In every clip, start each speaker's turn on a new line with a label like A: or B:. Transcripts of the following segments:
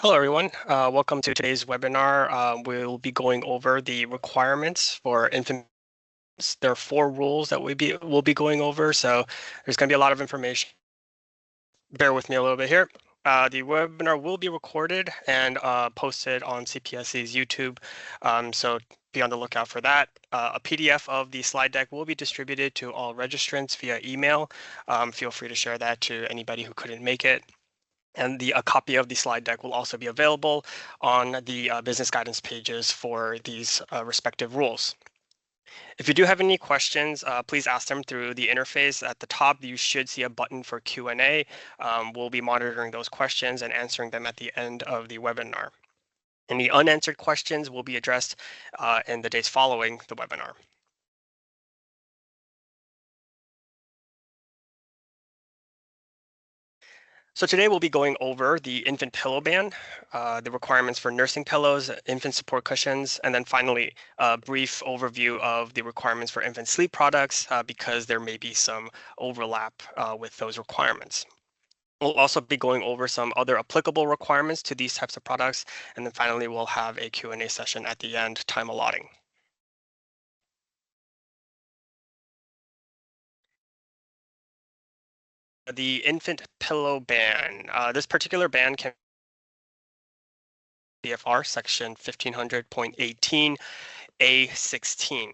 A: Hello, everyone. Welcome to today's webinar. We'll be going over the requirements for infants. There are 4 rules that we'll be going over, so there's going to be a lot of information. Bear with me a little bit here. The webinar will be recorded and posted on CPSC's YouTube, so be on the lookout for that. A PDF of the slide deck will be distributed to all registrants via email. Feel free to share that to anybody who couldn't make it. And a copy of the slide deck will also be available on the business guidance pages for these respective rules. If you do have any questions, please ask them through the interface. At the top, you should see a button for Q&A. We'll be monitoring those questions and answering them at the end of the webinar. Any unanswered questions will be addressed in the days following the webinar. So today we'll be going over the infant pillow ban, the requirements for nursing pillows, infant support cushions, and then finally a brief overview of the requirements for infant sleep products because there may be some overlap with those requirements. We'll also be going over some other applicable requirements to these types of products, and then finally we'll have a Q&A session at the end, time allotting. The infant pillow ban. This particular ban can CFR section 1500.18 A16.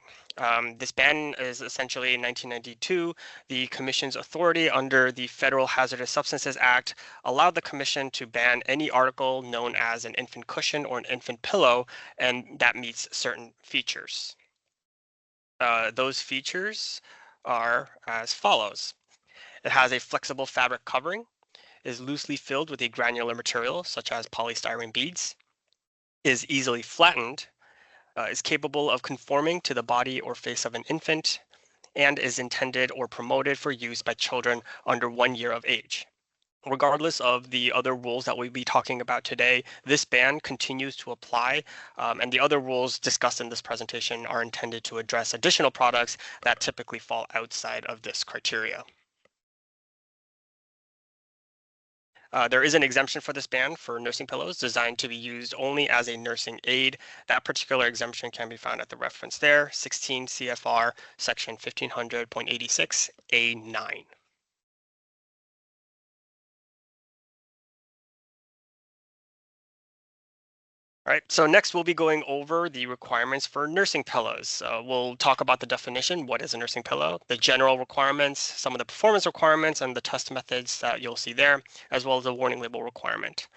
A: This ban is essentially in 1992. The Commission's authority under the Federal Hazardous Substances Act allowed the Commission to ban any article known as an infant cushion or an infant pillow, and that meets certain features. Those features are as follows. It has a flexible fabric covering, is loosely filled with a granular material such as polystyrene beads, is easily flattened, is capable of conforming to the body or face of an infant, and is intended or promoted for use by children under 1 year of age. Regardless of the other rules that we'll be talking about today, this ban continues to apply, and the other rules discussed in this presentation are intended to address additional products that typically fall outside of this criteria. There is an exemption for this ban for nursing pillows designed to be used only as a nursing aid. That particular exemption can be found at the reference there, 16 CFR section 1500.86 A9. All right, so next we'll be going over the requirements for nursing pillows. We'll talk about the definition, what is a nursing pillow, the general requirements, some of the performance requirements, and the test methods that you'll see there, as well as the warning label requirement.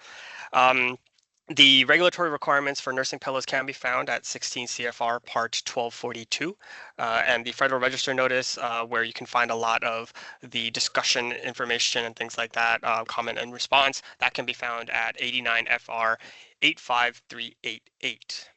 A: The regulatory requirements for nursing pillows can be found at 16 CFR Part 1242 and the Federal Register notice where you can find a lot of the discussion information and things like that, comment and response, that can be found at 89 FR 85388.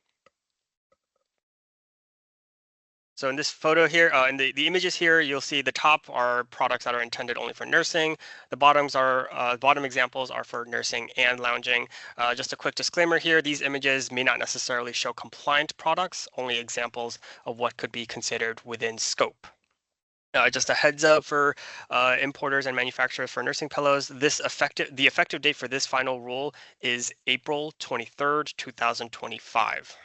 A: So in this photo here, in the images here, you'll see the top are products that are intended only for nursing. The bottom examples are for nursing and lounging. Just a quick disclaimer here, these images may not necessarily show compliant products, only examples of what could be considered within scope. Just a heads up for importers and manufacturers for nursing pillows, the effective date for this final rule is April 23rd, 2025.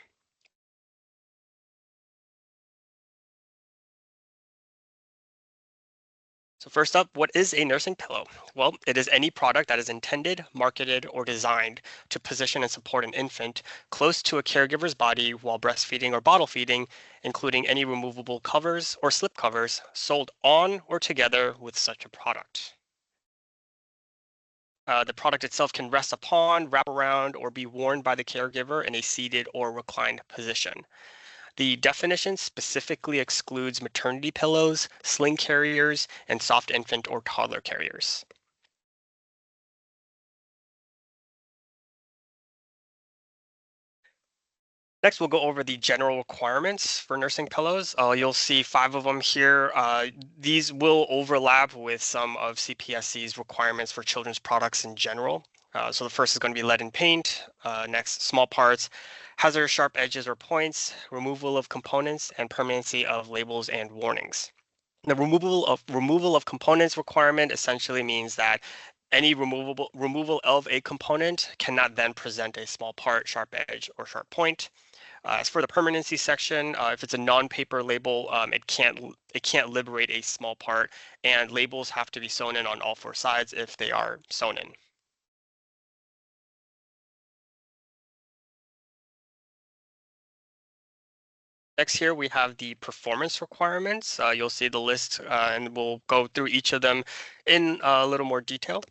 A: So first up, what is a nursing pillow? Well, it is any product that is intended, marketed, or designed to position and support an infant close to a caregiver's body while breastfeeding or bottle feeding, including any removable covers or slip covers sold on or together with such a product. The product itself can rest upon, wrap around, or be worn by the caregiver in a seated or reclined position. The definition specifically excludes maternity pillows, sling carriers, and soft infant or toddler carriers. Next, we'll go over the general requirements for nursing pillows. You'll see 5 of them here. These will overlap with some of CPSC's requirements for children's products in general. So the first is going to be lead and paint. Next, small parts, hazardous sharp edges or points, removal of components, and permanency of labels and warnings. The removal of components requirement essentially means that Any removal of a component cannot then present a small part, sharp edge, or sharp point. As for the permanency section, if it's a non-paper label, it can't liberate a small part, and labels have to be sewn in on all four sides if they are sewn in. Next here we have the performance requirements. You'll see the list, and we'll go through each of them in a little more detail.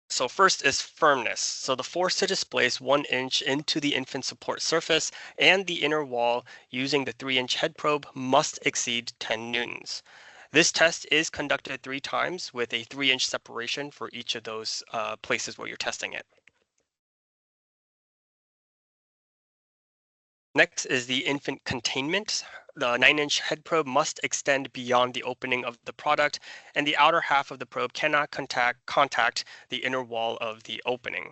A: So first is firmness. So the force to displace 1 inch into the infant support surface and the inner wall using the 3-inch head probe must exceed 10 newtons. This test is conducted 3 times with a 3-inch separation for each of those places where you're testing it. Next is the infant containment. The 9-inch head probe must extend beyond the opening of the product, and the outer half of the probe cannot contact the inner wall of the opening.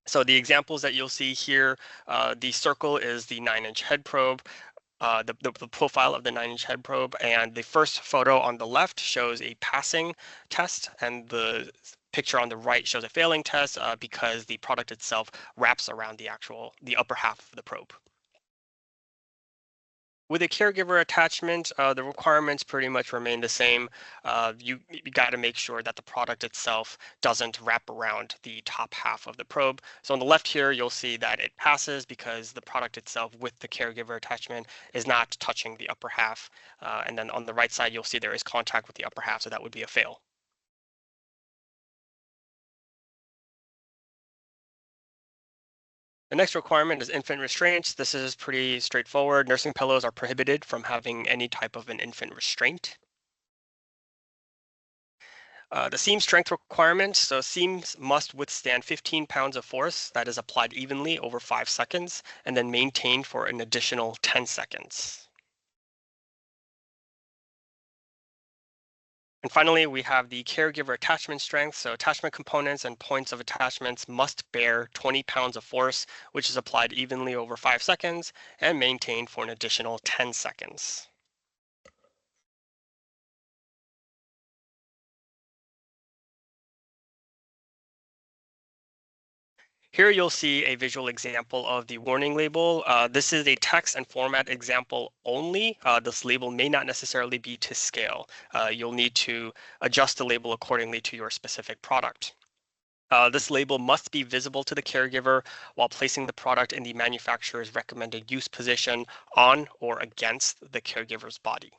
A: So the examples that you'll see here, the circle is the 9-inch head probe, the profile of the 9-inch head probe, and the first photo on the left shows a passing test, and the picture on the right shows a failing test because the product itself wraps around the upper half of the probe. With a caregiver attachment, the requirements pretty much remain the same. You got to make sure that the product itself doesn't wrap around the top half of the probe. So on the left here, you'll see that it passes because the product itself with the caregiver attachment is not touching the upper half. And then on the right side, you'll see there is contact with the upper half, so that would be a fail. The next requirement is infant restraints. This is pretty straightforward. Nursing pillows are prohibited from having any type of an infant restraint. The seam strength requirement, so seams must withstand 15 pounds of force that is applied evenly over 5 seconds and then maintained for an additional 10 seconds. And finally, we have the caregiver attachment strength. So attachment components and points of attachments must bear 20 pounds of force, which is applied evenly over 5 seconds and maintained for an additional 10 seconds. Here you'll see a visual example of the warning label. This is a text and format example only. This label may not necessarily be to scale. You'll need to adjust the label accordingly to your specific product. This label must be visible to the caregiver while placing the product in the manufacturer's recommended use position on or against the caregiver's body.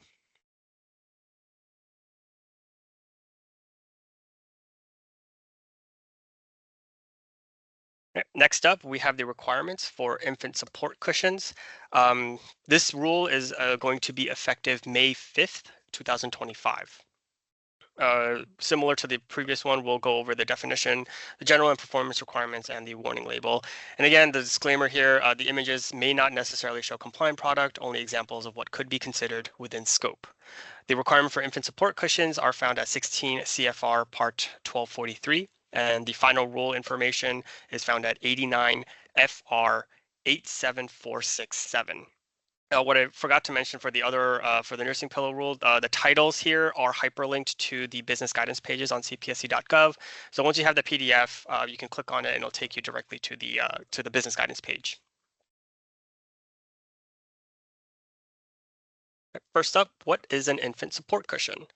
A: Next up, we have the requirements for infant support cushions. This rule is going to be effective May 5th, 2025. Similar to the previous one, we'll go over the definition, the general and performance requirements, and the warning label. And again, the disclaimer here, the images may not necessarily show compliant product, only examples of what could be considered within scope. The requirement for infant support cushions are found at 16 CFR Part 1243, and the final rule information is found at 89 FR 87467. What I forgot to mention for the nursing pillow rule, the titles here are hyperlinked to the business guidance pages on cpsc.gov. So once you have the PDF, you can click on it and it'll take you directly to the business guidance page. First up, what is an infant support cushion?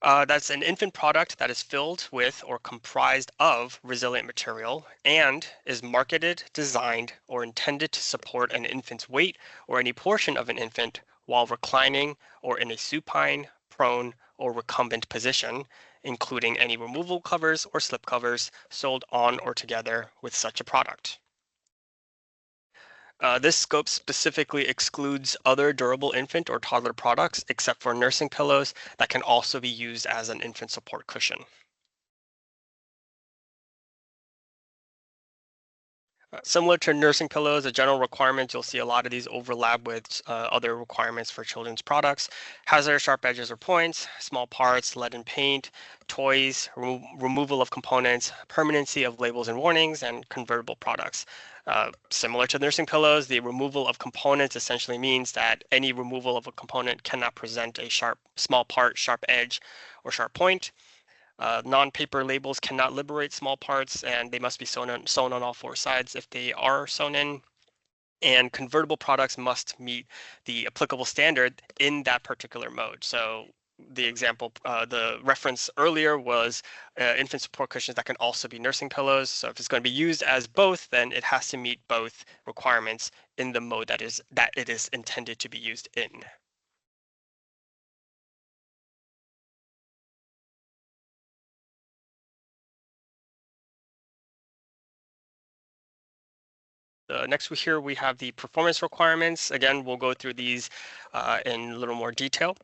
A: That's an infant product that is filled with or comprised of resilient material and is marketed, designed, or intended to support an infant's weight or any portion of an infant while reclining or in a supine, prone, or recumbent position, including any removable covers or slip covers sold on or together with such a product. This scope specifically excludes other durable infant or toddler products except for nursing pillows that can also be used as an infant support cushion. Similar to nursing pillows, the general requirements, you'll see a lot of these overlap with other requirements for children's products. Hazardous sharp edges or points, small parts, lead and paint, toys, removal of components, permanency of labels and warnings, and convertible products. Similar to nursing pillows, the removal of components essentially means that any removal of a component cannot present a small part, sharp edge, or sharp point. Non-paper labels cannot liberate small parts, and they must be sewn on all four sides if they are sewn in. And convertible products must meet the applicable standard in that particular mode. So the example, the reference earlier was infant support cushions that can also be nursing pillows. So if it's going to be used as both, then it has to meet both requirements in the mode that it is intended to be used in. Next here we have the performance requirements. Again, we'll go through these in a little more detail.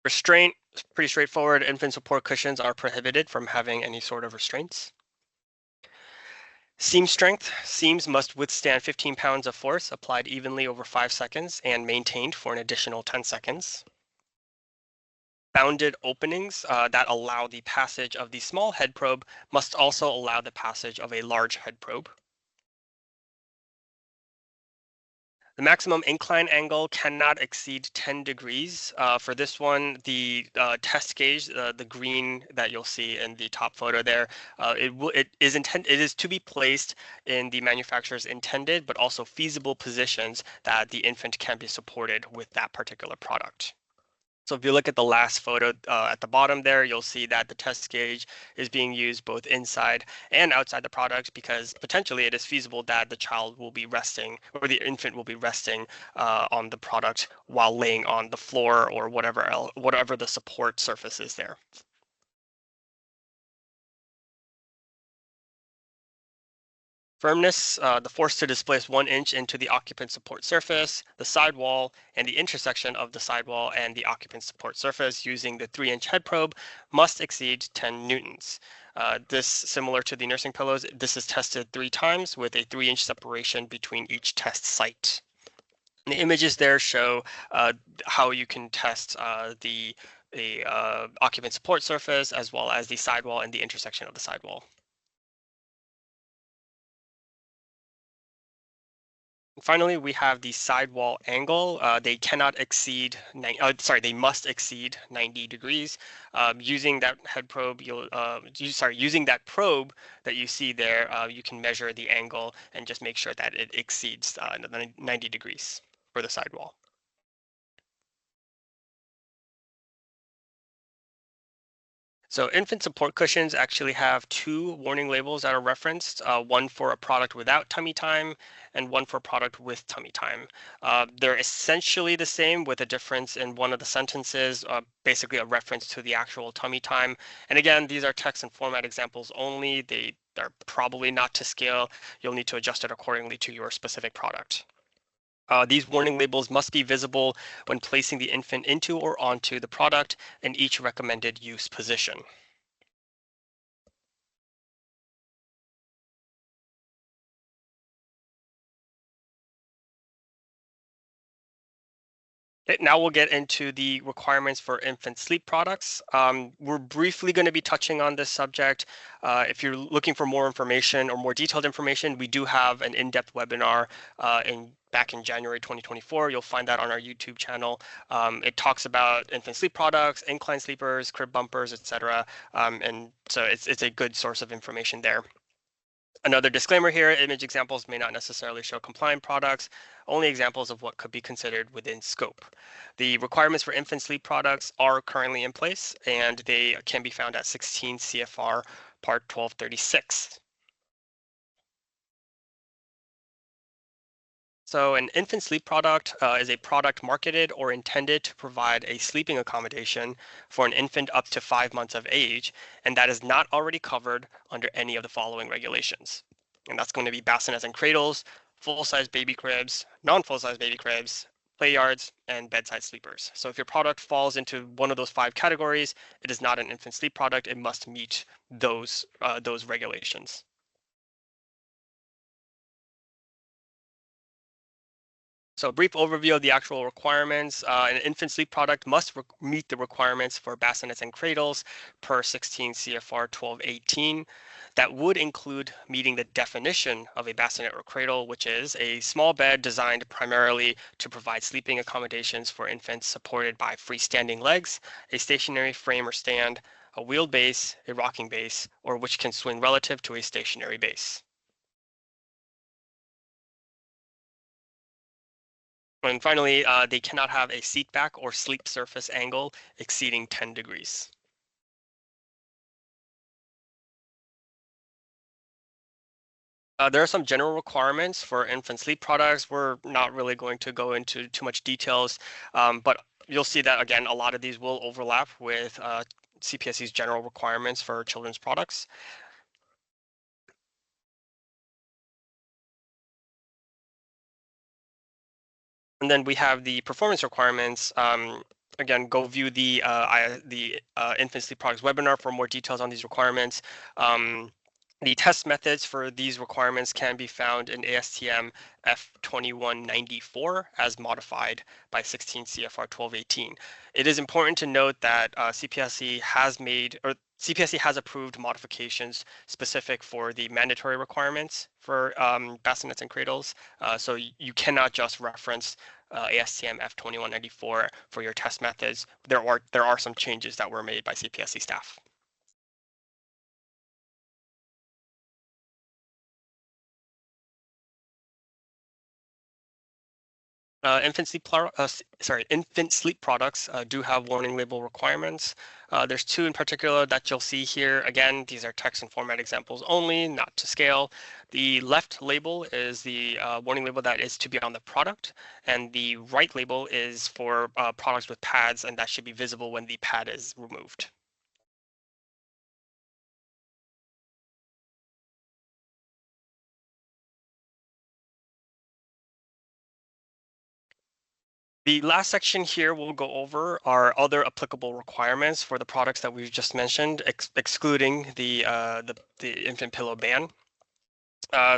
A: Restraint, pretty straightforward. Infant support cushions are prohibited from having any sort of restraints. Seam strength. Seams must withstand 15 pounds of force applied evenly over 5 seconds and maintained for an additional 10 seconds. Bounded openings that allow the passage of the small head probe must also allow the passage of a large head probe. The maximum incline angle cannot exceed 10 degrees. For this one, the test gauge, the green that you'll see in the top photo there, it is to be placed in the manufacturer's intended but also feasible positions that the infant can be supported with that particular product. So if you look at the last photo at the bottom there, you'll see that the test gauge is being used both inside and outside the product because potentially it is feasible that the child will be resting or the infant will be resting on the product while laying on the floor or whatever the support surface is there. Firmness, the force to displace 1 inch into the occupant support surface, the sidewall, and the intersection of the sidewall and the occupant support surface using the 3-inch head probe must exceed 10 newtons. This, similar to the nursing pillows, this is tested 3 times with a 3-inch separation between each test site. And the images there show how you can test the occupant support surface as well as the sidewall and the intersection of the sidewall. Finally, we have the sidewall angle. They must exceed 90 degrees. Using that head probe, using that probe that you see there, you can measure the angle and just make sure that it exceeds 90 degrees for the sidewall. So infant support cushions actually have 2 warning labels that are referenced, one for a product without tummy time and one for a product with tummy time. They're essentially the same with a difference in one of the sentences, basically a reference to the actual tummy time. And again, these are text and format examples only. They're probably not to scale. You'll need to adjust it accordingly to your specific product. These warning labels must be visible when placing the infant into or onto the product in each recommended use position. Okay, now we'll get into the requirements for infant sleep products. We're briefly going to be touching on this subject. If you're looking for more information or more detailed information, we do have an in-depth webinar back in January 2024. You'll find that on our YouTube channel. It talks about infant sleep products, incline sleepers, crib bumpers, etc. And so it's a good source of information there. Another disclaimer here, image examples may not necessarily show compliant products, only examples of what could be considered within scope. The requirements for infant sleep products are currently in place, and they can be found at 16 CFR Part 1236. So an infant sleep product is a product marketed or intended to provide a sleeping accommodation for an infant up to 5 months of age, and that is not already covered under any of the following regulations. And that's going to be bassinets and cradles, full-size baby cribs, non-full-size baby cribs, play yards, and bedside sleepers. So if your product falls into one of those 5 categories, it is not an infant sleep product. It must meet those regulations. So a brief overview of the actual requirements. An infant sleep product must meet the requirements for bassinets and cradles per 16 CFR 1218. That would include meeting the definition of a bassinet or cradle, which is a small bed designed primarily to provide sleeping accommodations for infants supported by freestanding legs, a stationary frame or stand, a wheeled base, a rocking base, or which can swing relative to a stationary base. And finally, they cannot have a seat back or sleep surface angle exceeding 10 degrees. There are some general requirements for infant sleep products. We're not really going to go into too much details, but you'll see that again, a lot of these will overlap with CPSC's general requirements for children's products. And then we have the performance requirements. Again, go view the infant sleep products webinar for more details on these requirements. The test methods for these requirements can be found in ASTM F2194 as modified by 16 CFR 1218. It is important to note that CPSC has approved modifications specific for the mandatory requirements for bassinets and cradles. So you cannot just reference ASTM F2194 for your test methods. There are some changes that were made by CPSC staff. Infant sleep products do have warning label requirements. There's two in particular that you'll see here. Again, these are text and format examples only, not to scale. The left label is the warning label that is to be on the product, and the right label is for products with pads, and that should be visible when the pad is removed. The last section here we'll go over are other applicable requirements for the products that we've just mentioned, excluding the infant pillow ban.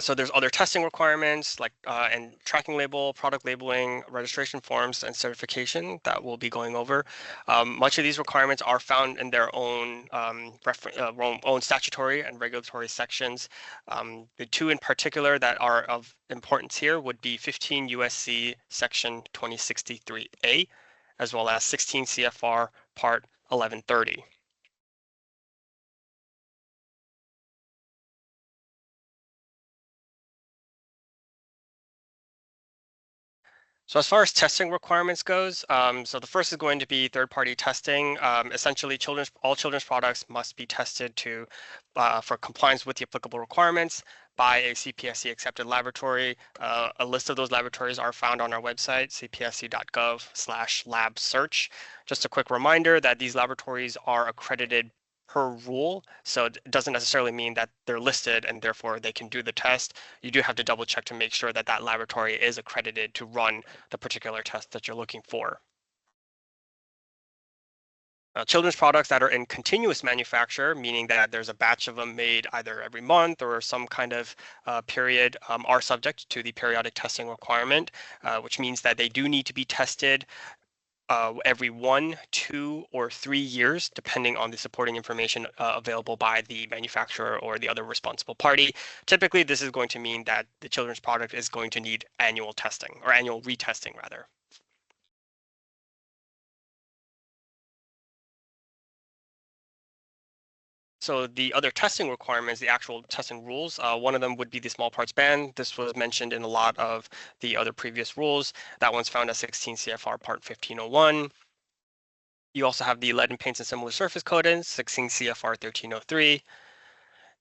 A: So there's other testing requirements like and tracking label, product labeling, registration forms, and certification that we'll be going over. Much of these requirements are found in their own own statutory and regulatory sections. The two in particular that are of importance here would be 15 USC section 2063A, as well as 16 CFR part 1130. So as far as testing requirements goes, so the first is going to be third-party testing. Essentially, all children's products must be tested for compliance with the applicable requirements by a CPSC accepted laboratory. A list of those laboratories are found on our website, cpsc.gov/lab search. Just a quick reminder that these laboratories are accredited per rule. So it doesn't necessarily mean that they're listed and therefore they can do the test. You do have to double check to make sure that that laboratory is accredited to run the particular test that you're looking for. Children's products that are in continuous manufacture, meaning that there's a batch of them made either every month or some kind of period, are subject to the periodic testing requirement, which means that they do need to be tested every 1, 2, or 3 years, depending on the supporting information available by the manufacturer or the other responsible party. Typically, this is going to mean that the children's product is going to need annual testing, or annual retesting, rather. So the other testing requirements, the actual testing rules, one of them would be the small parts ban. This was mentioned in a lot of the other previous rules. That one's found as 16 CFR Part 1501. You also have the lead and paints and similar surface coatings, 16 CFR 1303,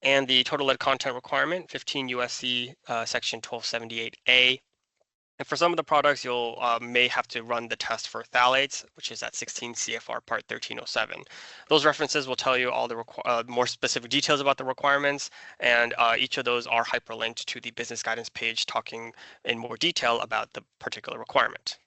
A: and the total lead content requirement, 15 USC Section 1278A. And for some of the products, you'll may have to run the test for phthalates, which is at 16 CFR Part 1307. Those references will tell you all the more specific details about the requirements, and each of those are hyperlinked to the business guidance page talking in more detail about the particular requirement.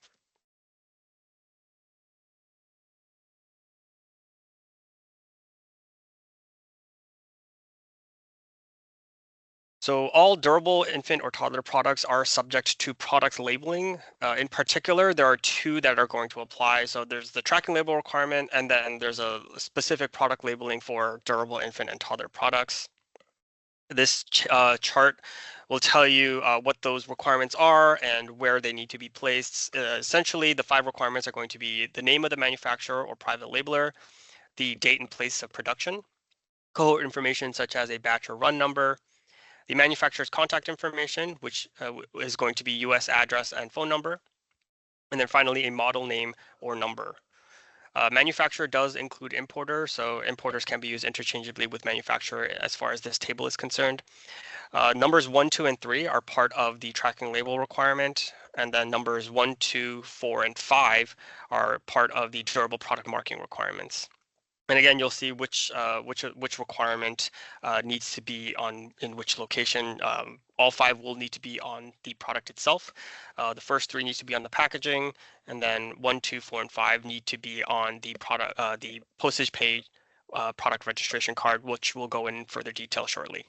A: So all durable infant or toddler products are subject to product labeling. In particular, there are two that are going to apply. So there's the tracking label requirement, and then there's a specific product labeling for durable infant and toddler products. This chart will tell you what those requirements are and where they need to be placed. Essentially, the 5 requirements are going to be the name of the manufacturer or private labeler, the date and place of production, cohort information such as a batch or run number, the manufacturer's contact information, which is going to be US address and phone number, and then finally a model name or number. Manufacturer does include importer, so importers can be used interchangeably with manufacturer as far as this table is concerned. Numbers 1, 2, and 3 are part of the tracking label requirement, and then numbers 1, 2, 4, and 5 are part of the durable product marking requirements. And again, you'll see which requirement needs to be in which location. All 5 will need to be on the product itself. The first 3 needs to be on the packaging, and then 1, 2, 4, and 5 need to be on the product, the postage paid product registration card, which we'll go in further detail shortly.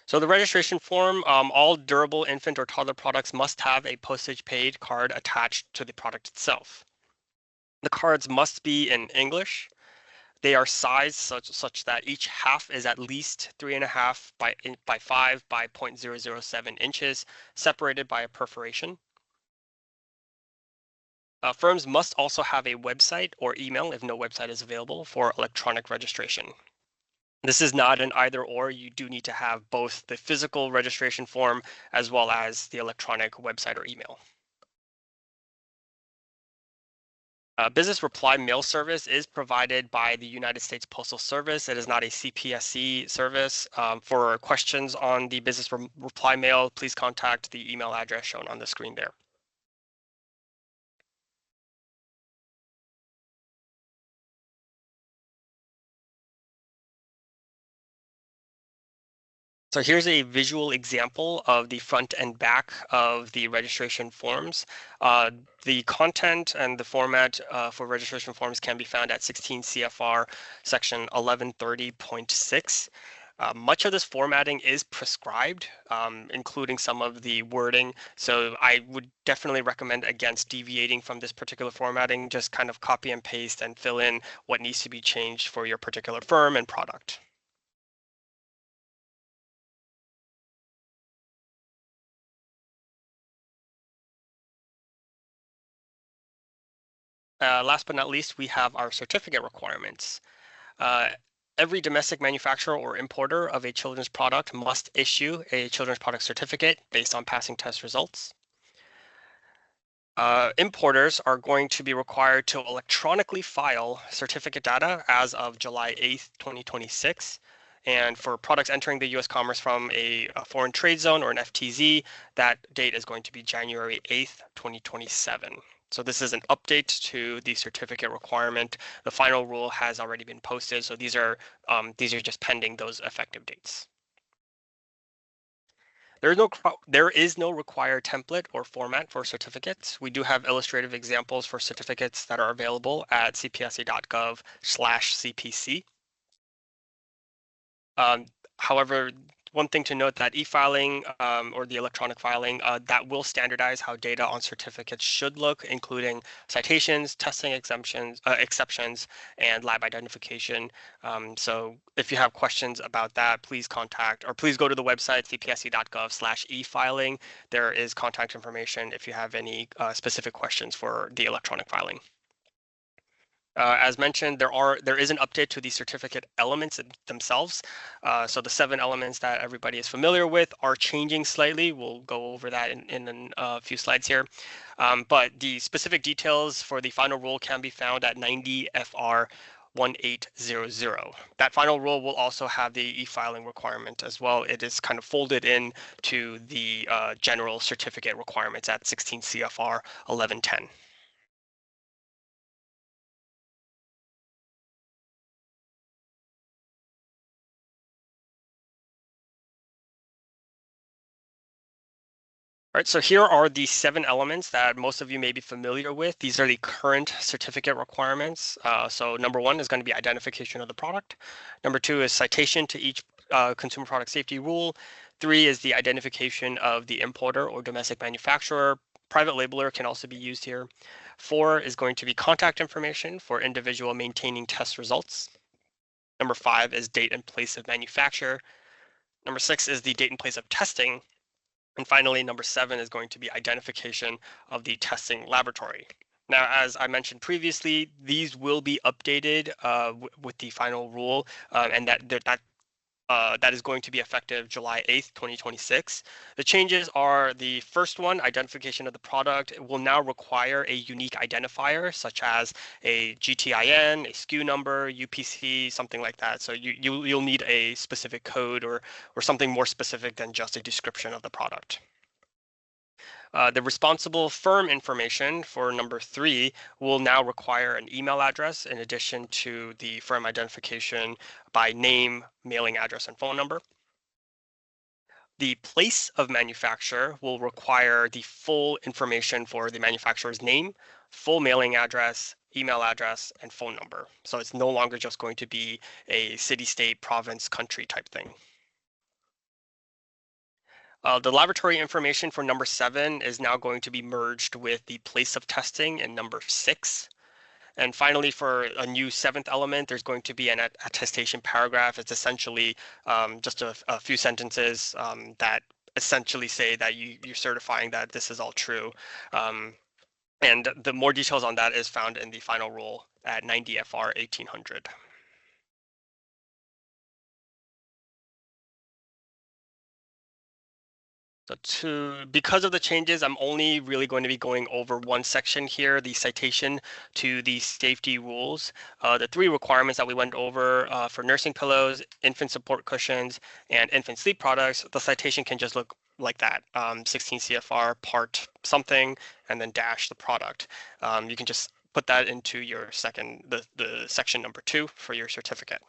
A: So the registration form, all durable infant or toddler products must have a postage paid card attached to the product itself. The cards must be in English. They are sized such that each half is at least 3.5 by 5 by 0.007 inches, separated by a perforation. Firms must also have a website or email if no website is available for electronic registration. This is not an either or. You do need to have both the physical registration form as well as the electronic website or email. Business reply mail service is provided by the United States Postal Service. It is not a CPSC service. For questions on the business reply mail, please contact the email address shown on the screen there. So here's a visual example of the front and back of the registration forms. The content and the format for registration forms can be found at 16 CFR section 1130.6. Much of this formatting is prescribed, including some of the wording. So I would definitely recommend against deviating from this particular formatting. Just kind of copy and paste and fill in what needs to be changed for your particular firm and product. Last but not least, we have our certificate requirements. Every domestic manufacturer or importer of a children's product must issue a children's product certificate based on passing test results. Importers are going to be required to electronically file certificate data as of July 8th, 2026. And for products entering the U.S. commerce from a foreign trade zone or an FTZ, that date is going to be January 8th, 2027. So this is an update to the certificate requirement. The final rule has already been posted, so these are just pending those effective dates. There is no required template or format for certificates. We do have illustrative examples for certificates that are available at cpsc.gov/CPC. However, one thing to note that e-filing or the electronic filing that will standardize how data on certificates should look, including citations, testing exceptions, and lab identification. So if you have questions about that, please contact or please go to the website cpsc.gov/e-filing. There is contact information if you have any specific questions for the electronic filing. As mentioned, there is an update to the certificate elements themselves. So the 7 elements that everybody is familiar with are changing slightly. We'll go over that in a few slides here. But the specific details for the final rule can be found at 90 FR 1800. That final rule will also have the e-filing requirement as well. It is kind of folded in to the general certificate requirements at 16 CFR 1110. All right, so here are the 7 elements that most of you may be familiar with. These are the current certificate requirements. So number 1 is going to be identification of the product. Number 2 is citation to each consumer product safety rule. 3 is the identification of the importer or domestic manufacturer. Private labeler can also be used here. 4 is going to be contact information for individual maintaining test results. Number 5 is date and place of manufacture. Number 6 is the date and place of testing. And finally, number 7 is going to be identification of the testing laboratory. Now, as I mentioned previously, these will be updated with the final rule, and that is going to be effective July 8th, 2026. The changes are: the first one, identification of the product, will now require a unique identifier, such as a GTIN, a SKU number, UPC, something like that. So you'll need a specific code or something more specific than just a description of the product. The responsible firm information for number 3 will now require an email address in addition to the firm identification by name, mailing address, and phone number. The place of manufacture will require the full information for the manufacturer's name, full mailing address, email address, and phone number. So it's no longer just going to be a city, state, province, country type thing. The laboratory information for number 7 is now going to be merged with the place of testing in number 6. And finally, for a new 7th element, there's going to be an attestation paragraph. It's essentially just a few sentences that essentially say that you're certifying that this is all true. And the more details on that is found in the final rule at 90 FR 1800. So because of the changes, I'm only really going to be going over one section here, the citation to the safety rules. The 3 requirements that we went over for nursing pillows, infant support cushions, and infant sleep products, the citation can just look like that, 16 CFR part something, and then dash the product. You can just put that into your the section number 2 for your certificate.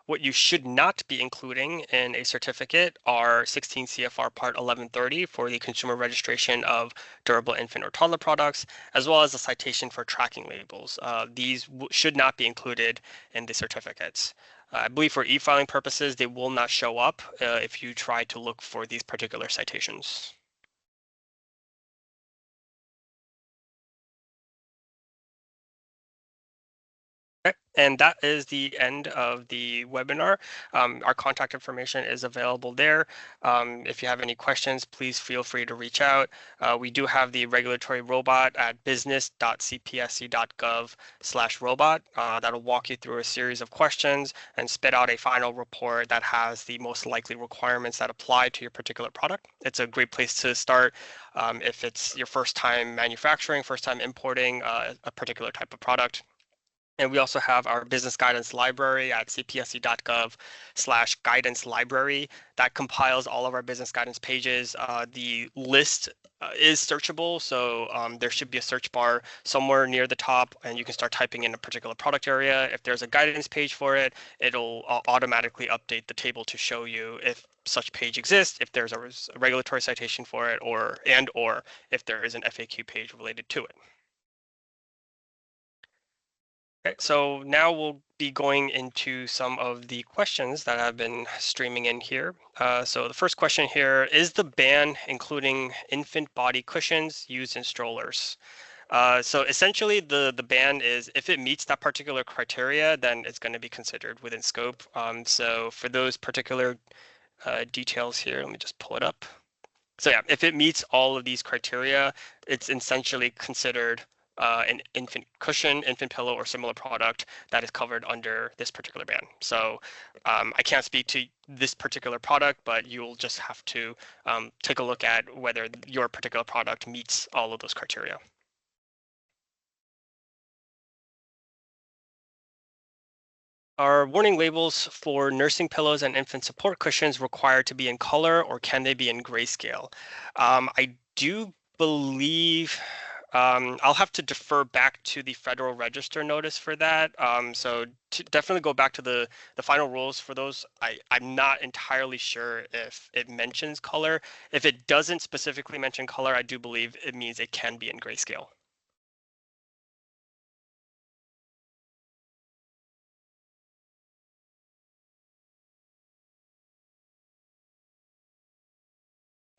A: What you should not be including in a certificate are 16 CFR Part 1130 for the consumer registration of durable infant or toddler products, as well as a citation for tracking labels. These should not be included in the certificates. I believe for e-filing purposes, they will not show up if you try to look for these particular citations. Okay, and that is the end of the webinar. Our contact information is available there. If you have any questions, please feel free to reach out. We do have the regulatory robot at business.cpsc.gov/robot. That'll walk you through a series of questions and spit out a final report that has the most likely requirements that apply to your particular product. It's a great place to start if it's your first time manufacturing, first time importing a particular type of product. And we also have our business guidance library at cpsc.gov/guidance library that compiles all of our business guidance pages. The list is searchable, so there should be a search bar somewhere near the top, and you can start typing in a particular product area. If there's a guidance page for it, it'll automatically update the table to show you if such page exists, if there's a regulatory citation for it, or if there is an FAQ page related to it. Okay, so now we'll be going into some of the questions that have been streaming in here. So the first question here, is the ban including infant body cushions used in strollers? So essentially the ban is if it meets that particular criteria, then it's going to be considered within scope. So for those particular details here, let me just pull it up. So yeah, if it meets all of these criteria, it's essentially considered an infant cushion, infant pillow, or similar product that is covered under this particular ban. So I can't speak to this particular product, but you'll just have to take a look at whether your particular product meets all of those criteria. Are warning labels for nursing pillows and infant support cushions required to be in color, or can they be in grayscale? I do believe I'll have to defer back to the Federal Register notice for that. So to definitely go back to the final rules for those. I'm not entirely sure if it mentions color. If it doesn't specifically mention color, I do believe it means it can be in grayscale.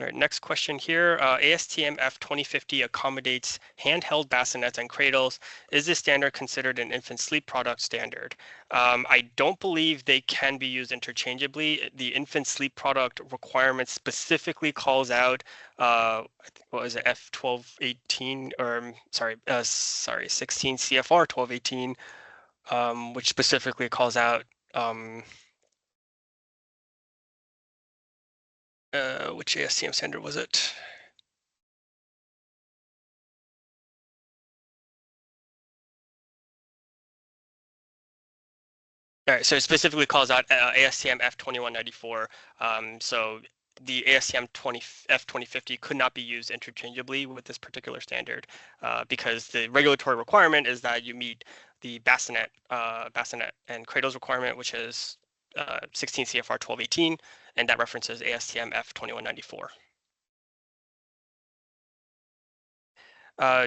A: All right, next question here. ASTM F2050 accommodates handheld bassinets and cradles. Is this standard considered an infant sleep product standard? I don't believe they can be used interchangeably. The infant sleep product requirement specifically calls out, what was it, F1218, or sorry, 16 CFR 1218, which specifically calls out which ASTM standard was it? All right, so it specifically calls out ASTM F2194. So the ASTM F2050 could not be used interchangeably with this particular standard because the regulatory requirement is that you meet the bassinet and cradles requirement, which is 16 CFR 1218, and that references ASTM F2194.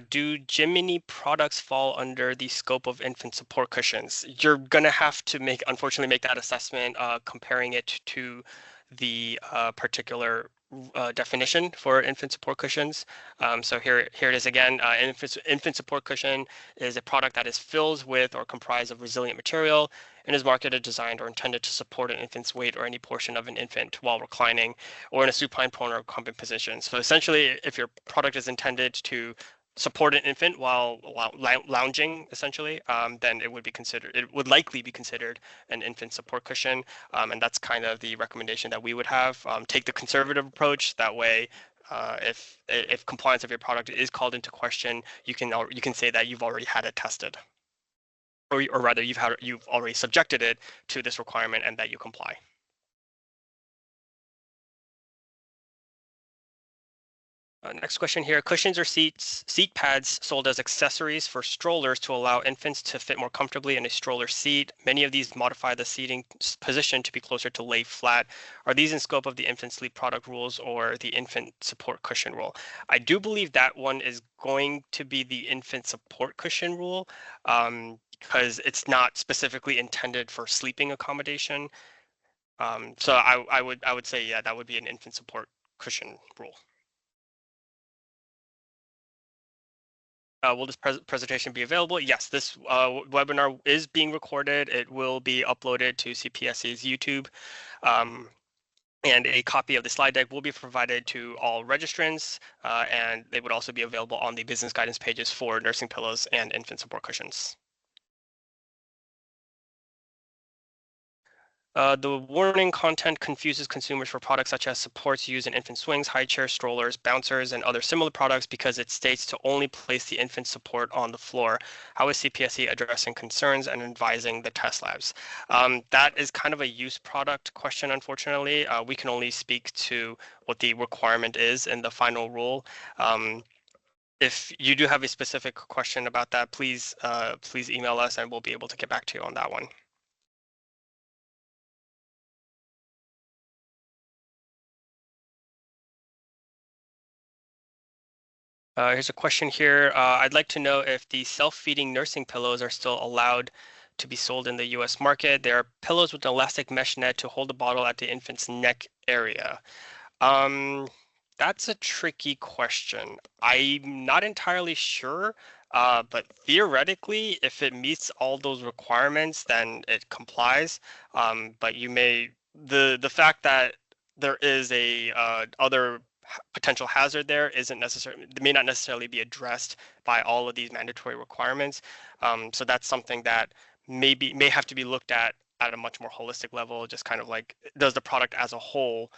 A: Do Jiminy products fall under the scope of infant support cushions? You're gonna have to unfortunately make that assessment, comparing it to the particular definition for infant support cushions. So here it is again. Infant support cushion is a product that is filled with or comprised of resilient material and is marketed, designed, or intended to support an infant's weight or any portion of an infant while reclining or in a supine, prone, or recumbent position. So essentially, if your product is intended to support an infant while lounging, essentially, then it would likely be considered an infant support cushion, and that's kind of the recommendation that we would have. Take the conservative approach. That way, if compliance of your product is called into question, you can say that you've already had it tested, or rather, you've already subjected it to this requirement and that you comply. Next question here. Cushions or seat pads sold as accessories for strollers to allow infants to fit more comfortably in a stroller seat. Many of these modify the seating position to be closer to lay flat. Are these in scope of the infant sleep product rules or the infant support cushion rule? I do believe that one is going to be the infant support cushion rule, because it's not specifically intended for sleeping accommodation. So I would say, yeah, that would be an infant support cushion rule. Will this presentation be available? Yes, this webinar is being recorded. It will be uploaded to CPSC's YouTube. And a copy of the slide deck will be provided to all registrants, and they would also be available on the business guidance pages for nursing pillows and infant support cushions. The warning content confuses consumers for products such as supports used in infant swings, high chairs, strollers, bouncers, and other similar products because it states to only place the infant support on the floor. How is CPSC addressing concerns and advising the test labs? That is kind of a use product question, unfortunately. We can only speak to what the requirement is in the final rule. If you do have a specific question about that, please email us and we'll be able to get back to you on that one. Here's a question here. I'd like to know if the self-feeding nursing pillows are still allowed to be sold in the US market. They are pillows with an elastic mesh net to hold the bottle at the infant's neck area. That's a tricky question. I'm not entirely sure, but theoretically, if it meets all those requirements, then it complies. But the fact that there is a other potential hazard there may not necessarily be addressed by all of these mandatory requirements. So that's something that may have to be looked at a much more holistic level, just kind of like, does the product as a whole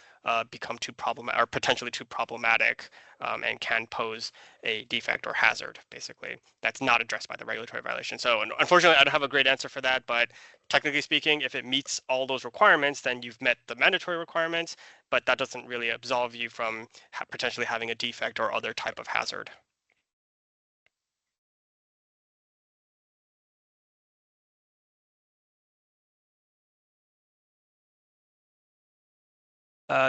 A: become too problematic or potentially too problematic, and can pose a defect or hazard, basically, that's not addressed by the regulatory violation. So unfortunately, I don't have a great answer for that, but technically speaking, if it meets all those requirements, then you've met the mandatory requirements, but that doesn't really absolve you from potentially having a defect or other type of hazard.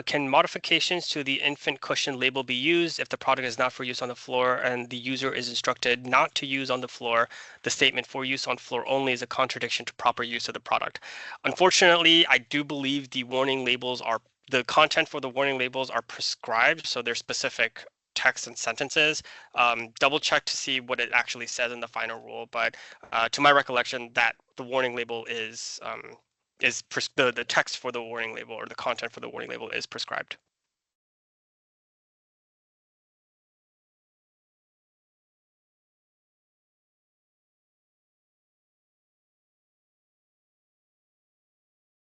A: Can modifications to the infant cushion label be used if the product is not for use on the floor and the user is instructed not to use on the floor? The statement for use on floor only is a contradiction to proper use of the product. Unfortunately, I do believe the warning labels are the content for the warning labels are prescribed, so they're specific text and sentences. Double check to see what it actually says in the final rule, but to my recollection, that the warning label is the text for the warning label or the content for the warning label is prescribed.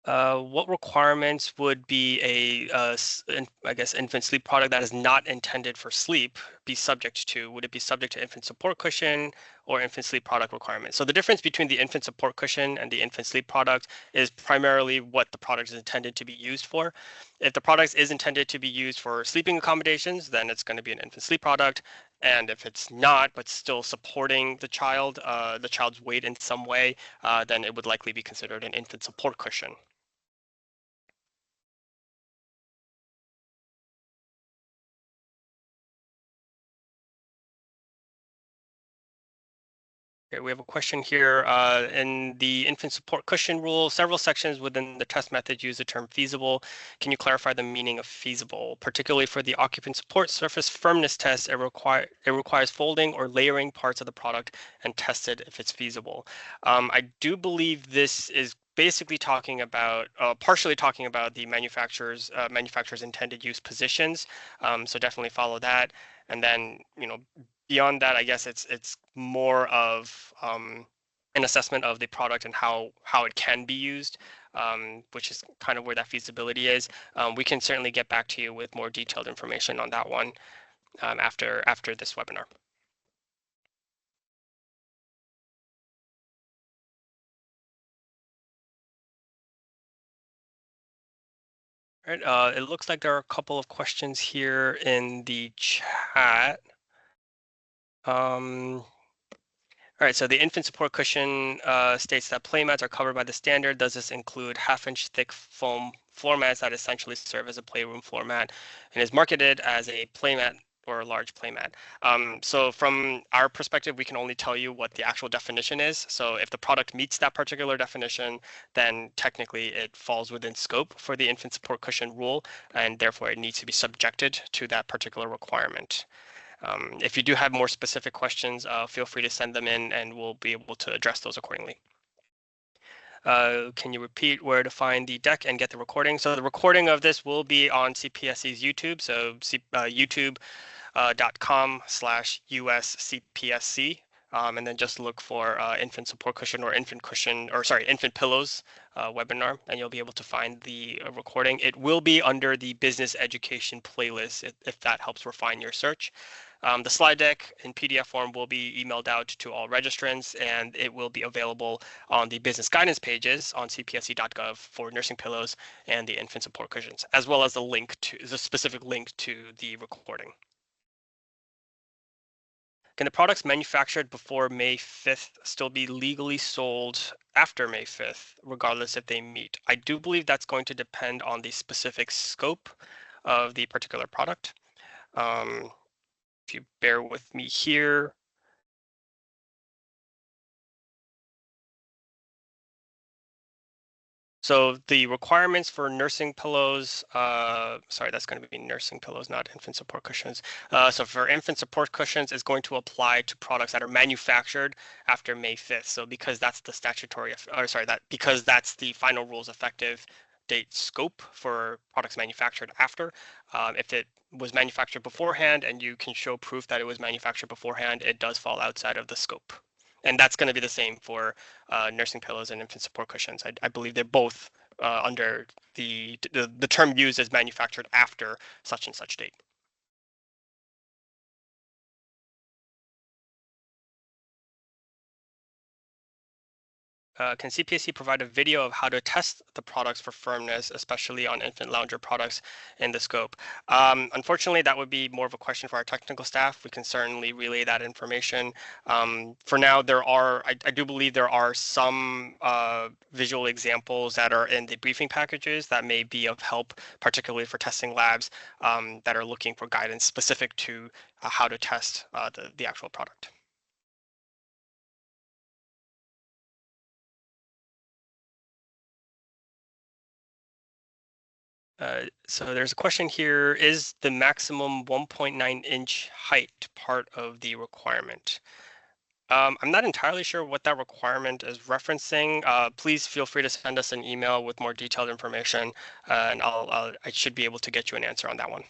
A: What requirements would be I guess, infant sleep product that is not intended for sleep be subject to? Would it be subject to infant support cushion or infant sleep product requirements? So the difference between the infant support cushion and the infant sleep product is primarily what the product is intended to be used for. If the product is intended to be used for sleeping accommodations, then it's going to be an infant sleep product. And if it's not, but still supporting the child's weight in some way, then it would likely be considered an infant support cushion. Okay, we have a question here. In the infant support cushion rule, several sections within the test method use the term feasible. Can you clarify the meaning of feasible? Particularly for the occupant support surface firmness test, it requires folding or layering parts of the product and tested if it's feasible. I do believe this is basically talking about, partially talking about the manufacturer's intended use positions. So definitely follow that. And then, beyond that, I guess it's more of an assessment of the product and how it can be used, which is kind of where that feasibility is. We can certainly get back to you with more detailed information on that one after this webinar. All right, it looks like there are a couple of questions here in the chat. All right, so the infant support cushion states that playmats are covered by the standard. Does this include half-inch thick foam floor mats that essentially serve as a playroom floor mat and is marketed as a playmat or a large playmat? So from our perspective, we can only tell you what the actual definition is. So if the product meets that particular definition, then technically it falls within scope for the infant support cushion rule, and therefore it needs to be subjected to that particular requirement. If you do have more specific questions, feel free to send them in and we'll be able to address those accordingly. Can you repeat where to find the deck and get the recording? So the recording of this will be on CPSC's YouTube. So youtube.com/USCPSC. And then just look for infant support cushion or infant pillows webinar, and you'll be able to find the recording. It will be under the business education playlist if that helps refine your search. The slide deck in PDF form will be emailed out to all registrants, and it will be available on the business guidance pages on cpsc.gov for nursing pillows and the infant support cushions, as well as the specific link to the recording. Can the products manufactured before May 5th still be legally sold after May 5th, regardless if they meet? I do believe that's going to depend on the specific scope of the particular product. If you bear with me here. So the requirements for nursing pillows, sorry, that's going to be nursing pillows, not infant support cushions. So for infant support cushions, is going to apply to products that are manufactured after May 5th. So because that's the because that's the final rules effective date scope for products manufactured after. If it was manufactured beforehand and you can show proof that it was manufactured beforehand, it does fall outside of the scope. And that's going to be the same for nursing pillows and infant support cushions. I believe they're both under the term used as manufactured after such and such date. Can CPSC provide a video of how to test the products for firmness, especially on infant lounger products in the scope? Unfortunately, that would be more of a question for our technical staff. We can certainly relay that information. For now, I do believe there are some visual examples that are in the briefing packages that may be of help, particularly for testing labs that are looking for guidance specific to how to test the actual product. So there's a question here: is the maximum 1.9-inch height part of the requirement? I'm not entirely sure what that requirement is referencing. Please feel free to send us an email with more detailed information, and I should be able to get you an answer on that one.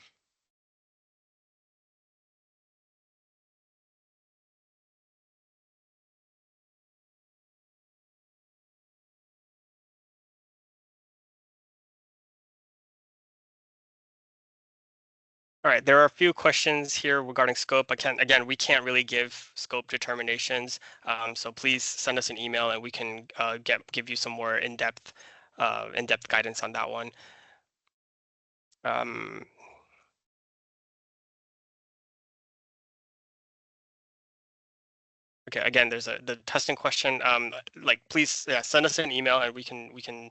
A: All right, there are a few questions here regarding scope. Again, we can't really give scope determinations, so please send us an email and we can give you some more in-depth guidance on that one. Um, Okay, again, there's the testing question. Like, please, yeah, send us an email and we can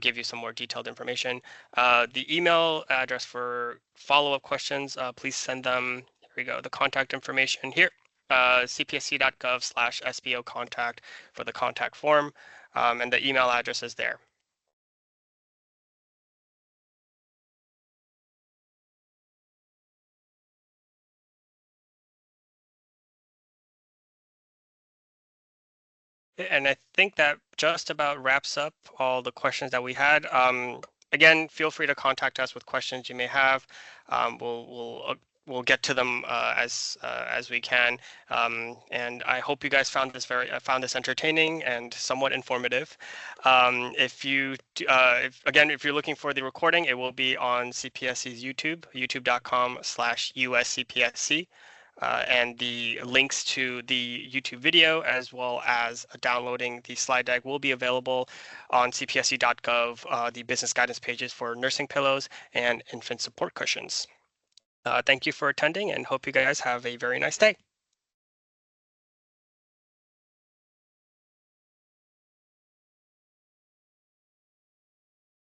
A: give you some more detailed information. The email address for follow-up questions, please send them. Here we go. The contact information here, cpsc.gov/SBO contact for the contact form, and the email address is there. And I think that just about wraps up all the questions that we had. Again, feel free to contact us with questions you may have. We'll get to them as we can. And I hope you guys found this entertaining and somewhat informative. If you're looking for the recording, it will be on CPSC's YouTube, youtube.com/USCPSC. And the links to the YouTube video as well as downloading the slide deck will be available on cpsc.gov, the business guidance pages for nursing pillows and infant support cushions. Thank you for attending and hope you guys have a very nice day.